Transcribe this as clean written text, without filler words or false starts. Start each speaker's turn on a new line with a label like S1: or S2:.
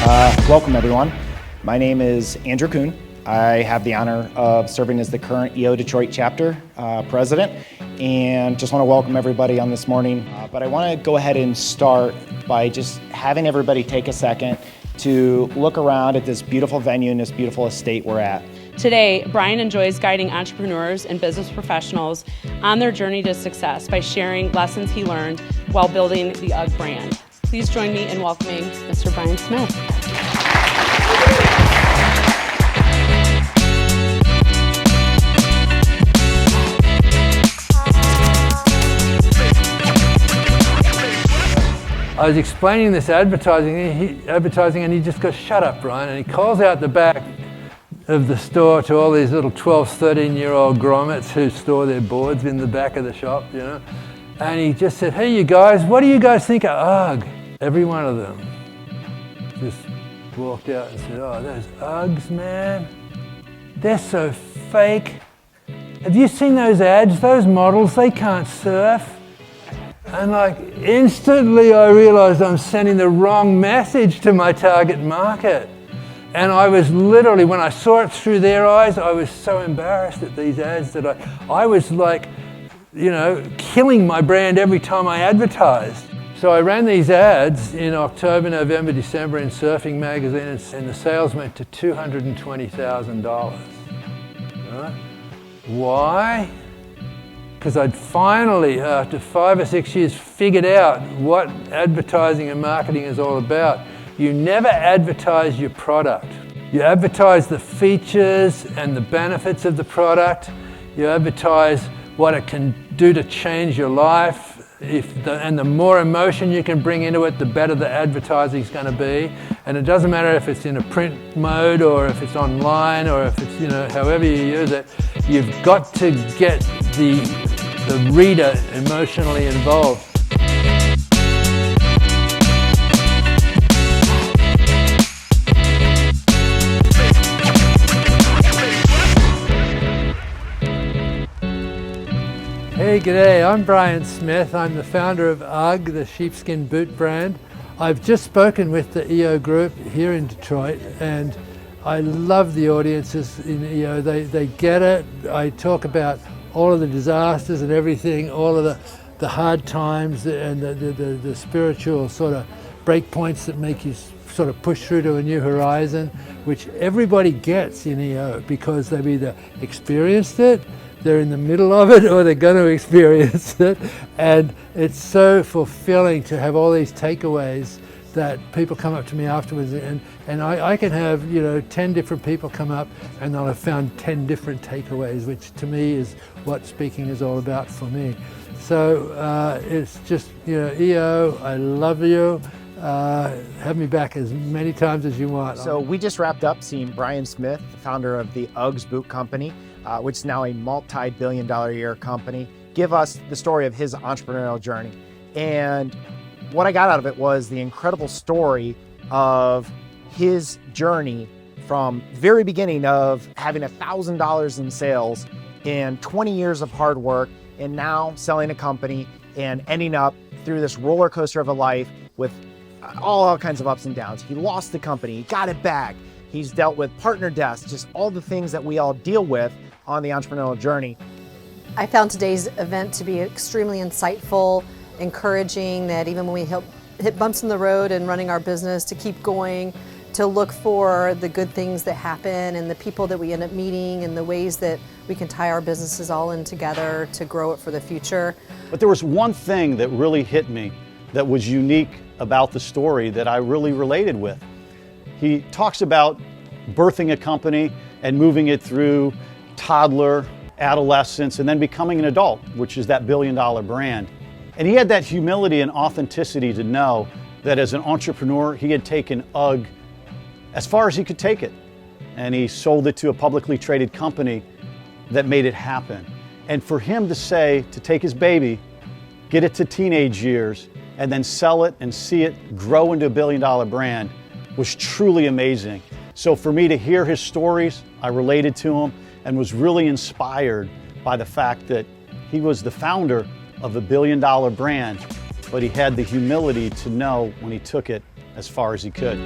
S1: Welcome everyone. My name is Andrew Kuhn. I have the honor of serving as the current EO Detroit chapter president, and just want to welcome everybody on this morning. But I want to go ahead and start by just having everybody take a second to look around at this beautiful venue and this beautiful estate we're at.
S2: Today, Brian enjoys guiding entrepreneurs and business professionals on their journey to success by sharing lessons he learned while building the UGG brand. Please join me in welcoming Mr. Brian Smith.
S3: I was explaining this advertising and he just goes, "Shut up, Brian," and he calls out the back of the store to all these little 12, 13-year-old grommets who store their boards in the back of the shop, you know. And he just said, "Hey, you guys, what do you guys think of UGG?" Every one of them just walked out and said, "Oh, those UGGs, man, they're so fake. Have you seen those ads? Those models, they can't surf." And like instantly I realized I'm sending the wrong message to my target market. And I was literally, when I saw it through their eyes, I was so embarrassed at these ads that I was like, you know, killing my brand every time I advertised. So I ran these ads in October, November, December in Surfing Magazine, and the sales went to $220,000. Right? Why? Because I'd finally, after 5 or 6 years, figured out what advertising and marketing is all about. You never advertise your product. You advertise the features and the benefits of the product. You advertise what it can do to change your life. And the more emotion you can bring into it, the better the advertising is going to be. And it doesn't matter if it's in a print mode or if it's online or if it's, you know, however you use it. You've got to get the reader emotionally involved. Hey, g'day, I'm Brian Smith. I'm the founder of UGG, the sheepskin boot brand. I've just spoken with the EO group here in Detroit, and I love the audiences in EO. They get it. I talk about all of the disasters and everything, all of the hard times and the spiritual sort of break points that make you sort of push through to a new horizon, which everybody gets in EO because they've either experienced it, they're in the middle of it, or they're going to experience it. And it's so fulfilling to have all these takeaways that people come up to me afterwards, and I can have, you know, 10 different people come up and they'll have found 10 different takeaways, which to me is what speaking is all about for me. So it's just, you know, EO, I love you. Have me back as many times as you want.
S1: So we just wrapped up seeing Brian Smith, the founder of the UGGs boot company, which is now a multi-billion-dollar a year company, give us the story of his entrepreneurial journey. And what I got out of it was the incredible story of his journey from very beginning of having $1,000 in sales and 20 years of hard work, and now selling a company and ending up through this roller coaster of a life with all kinds of ups and downs. He lost the company, he got it back. He's dealt with partner deaths, just all the things that we all deal with on the entrepreneurial journey.
S4: I found today's event to be extremely insightful, encouraging, that even when we hit bumps in the road and running our business, to keep going, to look for the good things that happen and the people that we end up meeting and the ways that we can tie our businesses all in together to grow it for the future.
S5: But there was one thing that really hit me that was unique about the story that I really related with. He talks about birthing a company and moving it through toddler, adolescence, and then becoming an adult, which is that billion-dollar brand. And he had that humility and authenticity to know that as an entrepreneur, he had taken UGG as far as he could take it. And he sold it to a publicly traded company that made it happen. And for him to say, to take his baby, get it to teenage years, and then sell it and see it grow into a billion-dollar brand was truly amazing. So for me to hear his stories, I related to him and was really inspired by the fact that he was the founder of a billion-dollar brand, but he had the humility to know when he took it as far as he could.